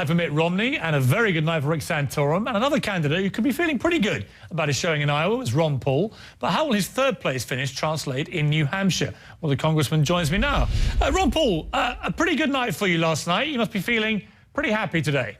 For Mitt Romney, and a very good night for Rick Santorum, and another candidate who could be feeling pretty good about his showing in Iowa was Ron Paul. But how will his third place finish translate in New Hampshire? Well, the congressman joins me now. Ron Paul, a pretty good night for you last night. You must be feeling pretty happy today.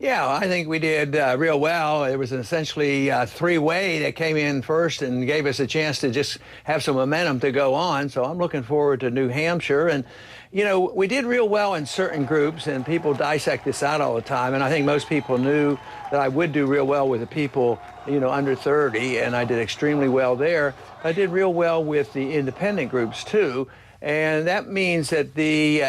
Yeah, I think we did real well. It was essentially a three-way that came in first and gave us a chance to just have some momentum to go on. So I'm looking forward to New Hampshire. And, you know, we did real well in certain groups, and people dissect this out all the time. And I think most people knew that I would do real well with the people, you know, under 30, and I did extremely well there. I did real well with the independent groups, too. And that means that the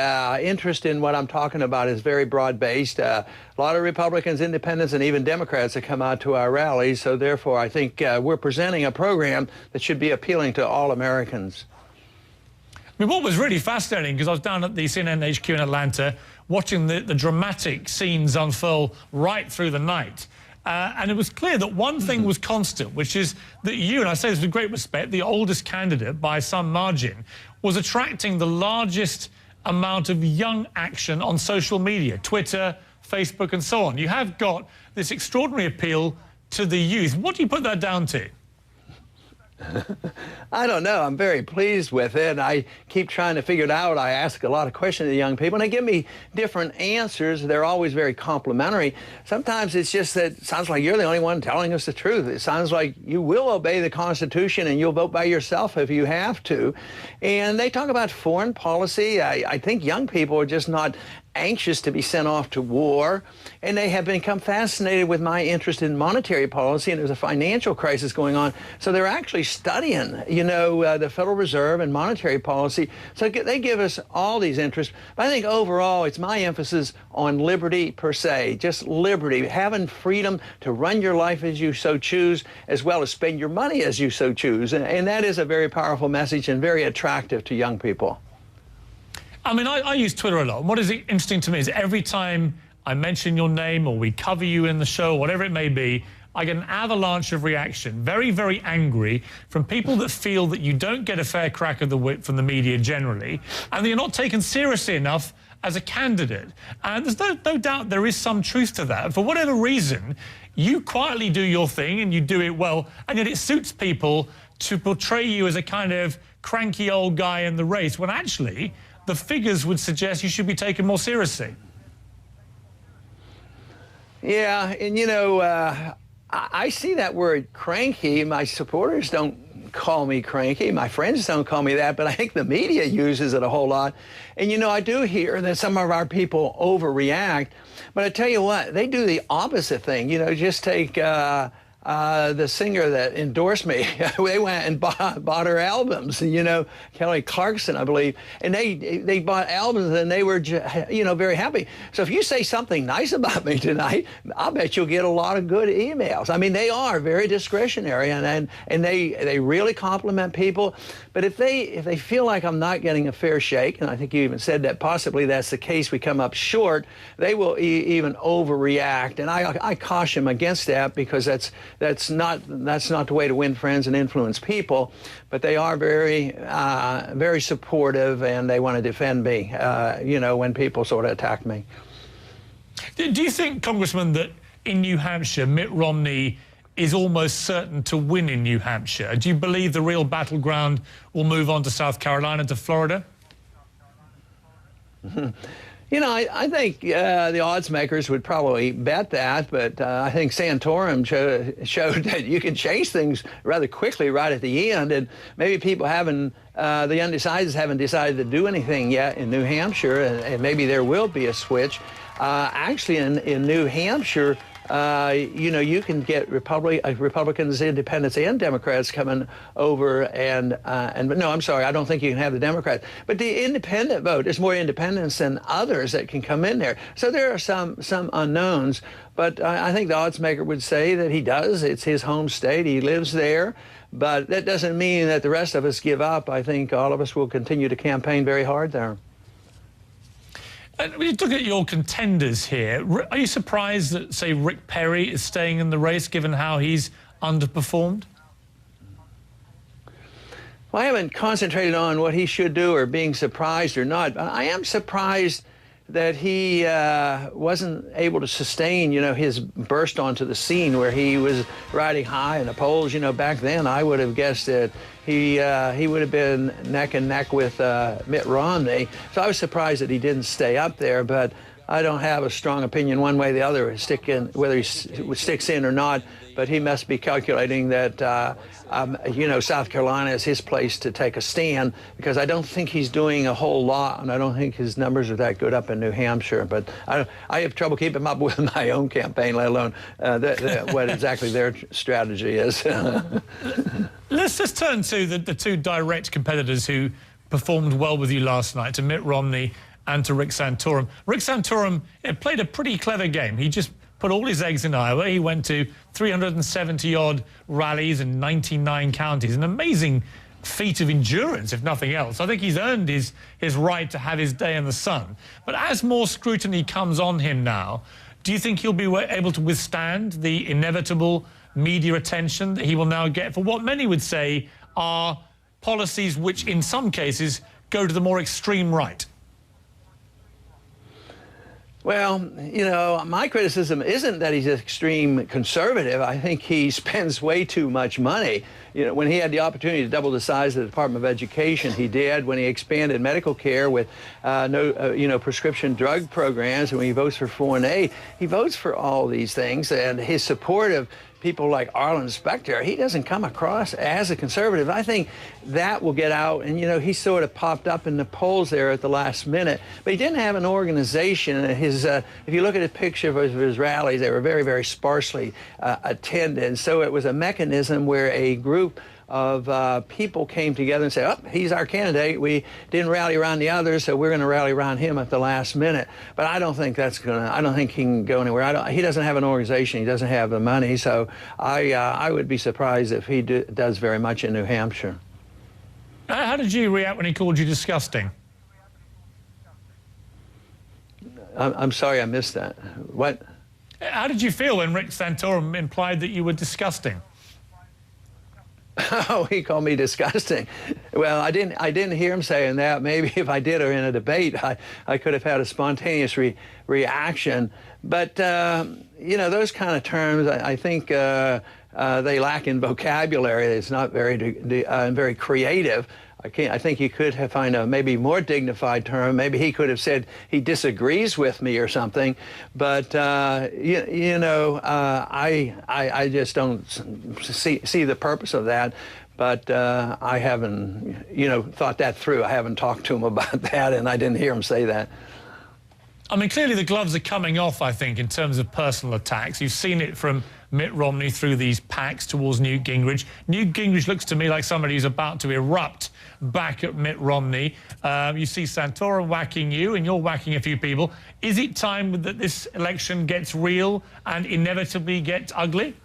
interest in what I'm talking about is very broad-based. A lot of Republicans, independents, and even Democrats that come out to our rallies. So therefore, I think we're presenting a program that should be appealing to all Americans. I mean, what was really fascinating, because I was down at the CNN HQ in Atlanta watching the dramatic scenes unfurl right through the night. And it was clear that one thing was constant, which is that you, and I say this with great respect, the oldest candidate by some margin, was attracting the largest amount of young action on social media, Twitter, Facebook, and so on. You have got this extraordinary appeal to the youth. What do you put that down to? I don't know. I'm very pleased with it. I keep trying to figure it out. I ask a lot of questions to the young people, and they give me different answers. They're always very complimentary. Sometimes it's just that it sounds like you're the only one telling us the truth. It sounds like you will obey the Constitution and you'll vote by yourself if you have to. And they talk about foreign policy. I think young people are just not anxious to be sent off to war, and they have become fascinated with my interest in monetary policy, and there's a financial crisis going on. So they're actually studying, you know, the Federal Reserve and monetary policy. So they give us all these interests. But I think overall, it's my emphasis on liberty per se, just liberty, having freedom to run your life as you so choose, as well as spend your money as you so choose. And that is a very powerful message and very attractive to young people. I mean, I use Twitter a lot. And what is interesting to me is every time I mention your name or we cover you in the show, whatever it may be, I get an avalanche of reaction, very, very angry, from people that feel that you don't get a fair crack of the whip from the media generally, and that you're not taken seriously enough as a candidate. And there's no doubt there is some truth to that. For whatever reason, you quietly do your thing and you do it well, and yet it suits people to portray you as a kind of cranky old guy in the race, when actually the figures would suggest you should be taken more seriously. Yeah, and you know, I see that word cranky. My supporters don't call me cranky. My friends don't call me that, but I think the media uses it a whole lot. And you know, I do hear that some of our people overreact, but I tell you what, they do the opposite thing. You know, just take the singer that endorsed me. They went and bought her albums, you know, Kelly Clarkson, I believe, and they bought albums, and they were, you know, very happy. So if you say something nice about me tonight, I'll bet you'll get a lot of good emails. I mean, they are very discretionary, and they really compliment people. But if they feel like I'm not getting a fair shake, and I think you even said that possibly that's the case, we come up short, they will even overreact. And I caution against that, because that's not the way to win friends and influence people. But they are very very supportive, and they want to defend me, you know, when people sort of attack me. Do you think, Congressman, that in New Hampshire, Mitt Romney is almost certain to win in New Hampshire? Do you believe the real battleground will move on to South Carolina, to Florida? You know, I think the odds makers would probably bet that, but I think Santorum showed that you can change things rather quickly right at the end, and maybe people haven't, the undecideds haven't decided to do anything yet in New Hampshire, and maybe there will be a switch. Actually, in New Hampshire, you know, you can get Republicans, Independents, and Democrats coming over, and no, I'm sorry, I don't think you can have the Democrats. But the independent vote, there's more independents than others that can come in there. So there are some unknowns, but I think the odds maker would say that he does. It's his home state. He lives there. But that doesn't mean that the rest of us give up. I think all of us will continue to campaign very hard there. And when you look at your contenders here, are you surprised that, say, Rick Perry is staying in the race, given how he's underperformed? Well, I haven't concentrated on what he should do or being surprised or not. But I am surprised that he wasn't able to sustain, his burst onto the scene where he was riding high in the polls. Back then I would have guessed that he would have been neck and neck with Mitt Romney. So I was surprised that he didn't stay up there, but I don't have a strong opinion one way or the other, whether he sticks in or not. But he must be calculating that, South Carolina is his place to take a stand, because I don't think he's doing a whole lot, and I don't think his numbers are that good up in New Hampshire. But I have trouble keeping up with my own campaign, let alone what exactly their strategy is. Let's just turn to the two direct competitors who performed well with you last night, to Mitt Romney and to Rick Santorum. Rick Santorum played a pretty clever game. He just put all his eggs in Iowa. He went to 370-odd rallies in 99 counties. An amazing feat of endurance, if nothing else. I think he's earned his right to have his day in the sun. But as more scrutiny comes on him now, do you think he'll be able to withstand the inevitable media attention that he will now get for what many would say are policies which, in some cases, go to the more extreme right? Well, my criticism isn't that he's an extreme conservative. I think he spends way too much money. When he had the opportunity to double the size of the Department of Education, he did. When he expanded medical care with prescription drug programs, and when he votes for foreign aid, he votes for all these things. And his support of people like Arlen Specter, he doesn't come across as a conservative. I think that will get out, and he sort of popped up in the polls there at the last minute, but he didn't have an organization. If you look at a picture of his rallies, they were very, very sparsely attended. So it was a mechanism where a group of people came together and said, oh, he's our candidate. We didn't rally around the others, so we're going to rally around him at the last minute. But I don't think I don't think he can go anywhere. He doesn't have an organization. He doesn't have the money. So I would be surprised if he does very much in New Hampshire. How did you react when he called you disgusting? I'm sorry, I missed that. What? How did you feel when Rick Santorum implied that you were disgusting? Oh, he called me disgusting. Well, I didn't hear him saying that. Maybe if I did, or in a debate, I could have had a spontaneous reaction. But those kind of terms, I think they lack in vocabulary. It's not very creative. I think you could have find a maybe more dignified term. Maybe he could have said he disagrees with me or something. But I just don't see the purpose of that. But I haven't thought that through. I haven't talked to him about that, and I didn't hear him say that. I mean, clearly the gloves are coming off, I think, in terms of personal attacks. You've seen it from Mitt Romney through these packs towards Newt Gingrich. Newt Gingrich looks to me like somebody who's about to erupt back at Mitt Romney. You see Santorum whacking you, and you're whacking a few people. Is it time that this election gets real and inevitably gets ugly?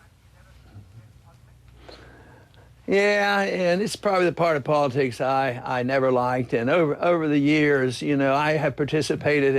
Yeah, and it's probably the part of politics I never liked. And over the years, I have participated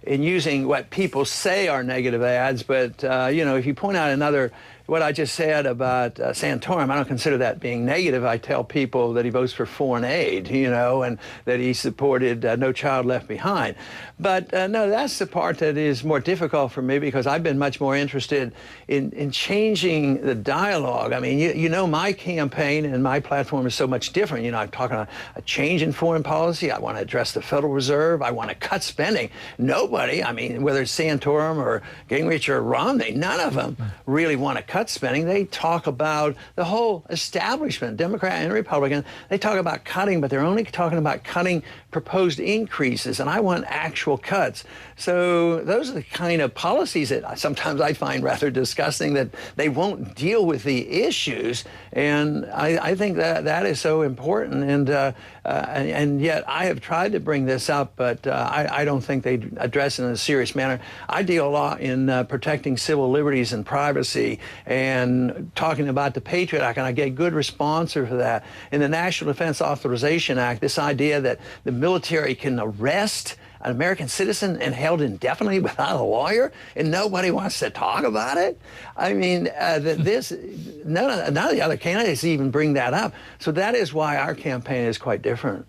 in using what people say are negative ads. But, if you point out what I just said about Santorum, I don't consider that being negative. I tell people that he votes for foreign aid, and that he supported No Child Left Behind. But no, that's the part that is more difficult for me, because I've been much more interested in changing the dialogue. I mean, my campaign and my platform is so much different. I'm talking about a change in foreign policy. I want to address the Federal Reserve. I want to cut spending. Nobody, whether it's Santorum or Gingrich or Romney, none of them really want to cut spending. They talk about the whole establishment, Democrat and Republican. They talk about cutting, but they're only talking about cutting proposed increases, and I want actual cuts. So those are the kind of policies that sometimes I find rather disgusting, that they won't deal with the issues, and I think that is so important, and yet I have tried to bring this up, but I don't think they address it in a serious manner. I deal a lot in protecting civil liberties and privacy, and talking about the Patriot Act, and I get good response for that. In the National Defense Authorization Act, this idea that the military can arrest an American citizen and held indefinitely without a lawyer, and nobody wants to talk about it. I mean, none of the other candidates even bring that up. So that is why our campaign is quite different.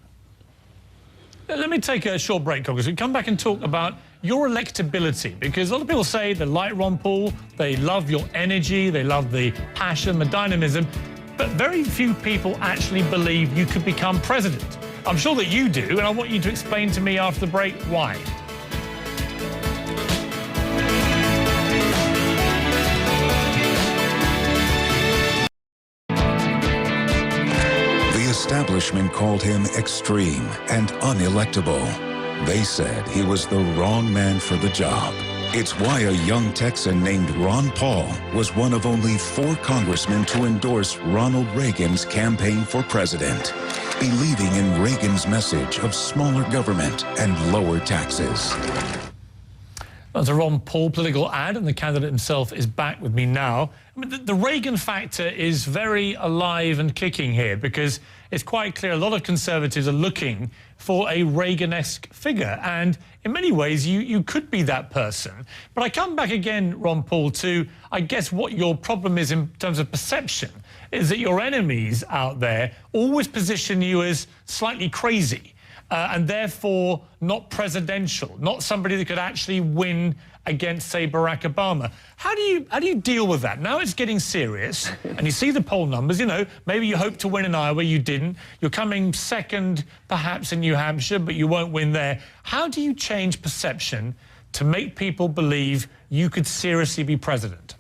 Let me take a short break, Congress. We come back and talk about your electability, because a lot of people say they like Ron Paul, they love your energy, they love the passion, the dynamism, but very few people actually believe you could become president. I'm sure that you do, and I want you to explain to me after the break why. The establishment called him extreme and unelectable. They said he was the wrong man for the job. It's why a young Texan named Ron Paul was one of only 4 congressmen to endorse Ronald Reagan's campaign for president, believing in Reagan's message of smaller government and lower taxes. That's a Ron Paul political ad, and the candidate himself is back with me now. I mean, the Reagan factor is very alive and kicking here, because it's quite clear a lot of conservatives are looking for a Reagan-esque figure, and in many ways you could be that person. But I come back again, Ron Paul, to, I guess, what your problem is in terms of perception, is that your enemies out there always position you as slightly crazy. And therefore not presidential, not somebody that could actually win against, say, Barack Obama. How do you deal with that? Now it's getting serious, and you see the poll numbers. You know, maybe you hoped to win in Iowa, you didn't. You're coming second, perhaps, in New Hampshire, but you won't win there. How do you change perception to make people believe you could seriously be president?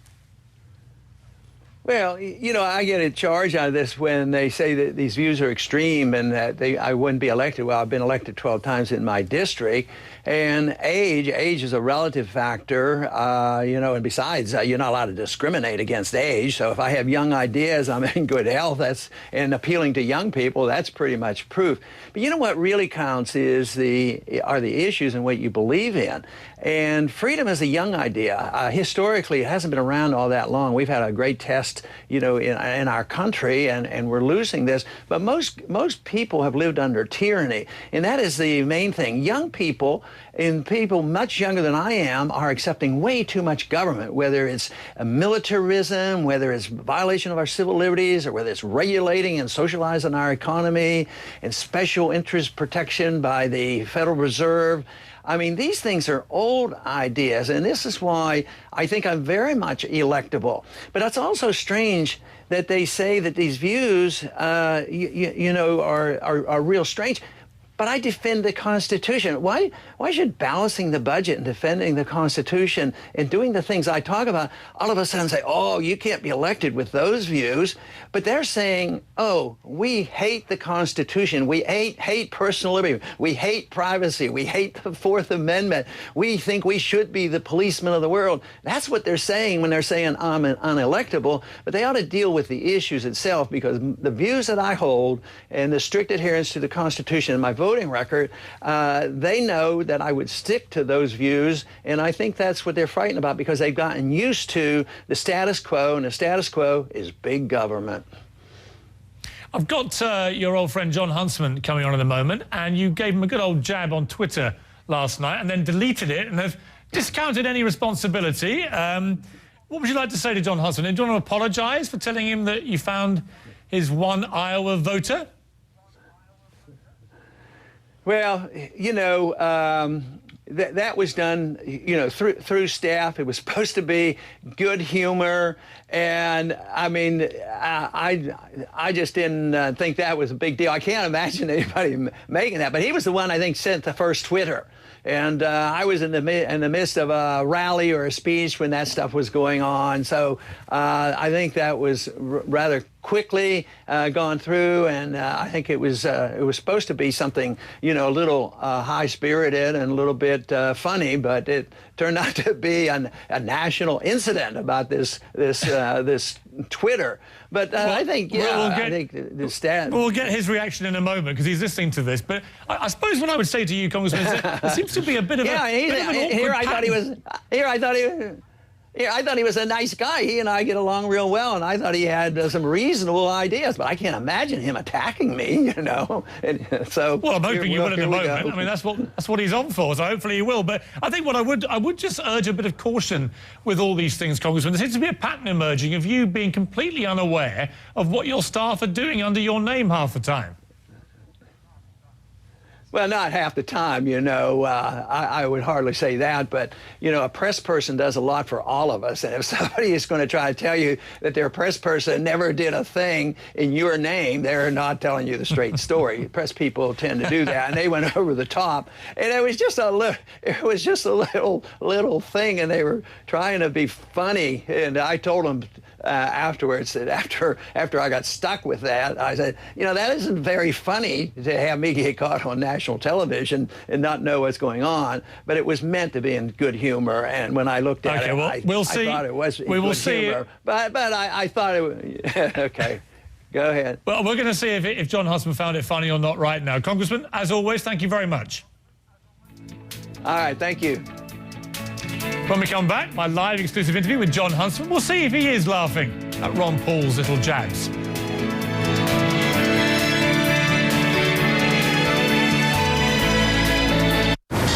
Well, you know, I get a charge out of this when they say that these views are extreme and that I wouldn't be elected. Well, I've been elected 12 times in my district, and age is a relative factor, you know, and besides, you're not allowed to discriminate against age. So if I have young ideas, I'm in good health, and appealing to young people, that's pretty much proof. But you know what really counts are the issues and what you believe in. And freedom is a young idea. Historically, it hasn't been around all that long. We've had a great test, you know, in our country, and we're losing this. But most people have lived under tyranny, and that is the main thing. Young people, and people much younger than I am, are accepting way too much government, whether it's militarism, whether it's violation of our civil liberties, or whether it's regulating and socializing our economy, and special interest protection by the Federal Reserve. I mean, these things are old ideas, and this is why I think I'm very much electable. But it's also strange that they say that these views, you know, are real strange. But I defend the Constitution. Why should balancing the budget and defending the Constitution and doing the things I talk about all of a sudden say, oh, you can't be elected with those views? But they're saying, oh, we hate the Constitution. We hate personal liberty. We hate privacy. We hate the Fourth Amendment. We think we should be the policemen of the world. That's what they're saying when they're saying I'm unelectable. But they ought to deal with the issues itself, because the views that I hold and the strict adherence to the Constitution and my voting record, they know that I would stick to those views, and I think that's what they're frightened about, because they've gotten used to the status quo, and the status quo is big government. I've got your old friend John Huntsman coming on in a moment, and you gave him a good old jab on Twitter last night and then deleted it and have discounted any responsibility. What would you like to say to John Huntsman? Do you want to apologise for telling him that you found his one Iowa voter? Well, you know, that was done, you know, through staff. It was supposed to be good humor, and I mean, I just didn't think that was a big deal. I can't imagine anybody making that. But he was the one, I think, sent the first Twitter. And I was in the midst of a rally or a speech when that stuff was going on. So I think that was rather quickly gone through, and I think it was supposed to be something, you know, a little high-spirited and a little bit funny, but it turned out to be a national incident about this Twitter. But well, I think, yeah, I think the stat. We'll get his reaction in a moment, because he's listening to this. But I suppose what I would say to you, Congressman, is that there seems to be a bit of I thought he was a nice guy. He and I get along real well, and I thought he had some reasonable ideas. But I can't imagine him attacking me, you know. And so, well, I'm hoping you will in a moment. I mean, that's what he's on for. So hopefully he will. But I think what I would just urge a bit of caution with all these things, Congressman. There seems to be a pattern emerging of you being completely unaware of what your staff are doing under your name half the time. Well, not half the time, you know. I would hardly say that, but, you know, a press person does a lot for all of us. And if somebody is going to try to tell you that their press person never did a thing in your name, they're not telling you the straight story. Press people tend to do that, and they went over the top. And it was just a little thing, and they were trying to be funny. And I told them afterwards that after I got stuck with that, I said, you know, that isn't very funny to have me get caught on national television and not know what's going on, but it was meant to be in good humor. And when I looked at it, well, I thought it was in good humor. But I thought it was, okay, go ahead. Well, we're going to see if John Huntsman found it funny or not right now. Congressman, as always, thank you very much. All right, thank you. When we come back, my live exclusive interview with John Huntsman, we'll see if he is laughing at Ron Paul's little jabs.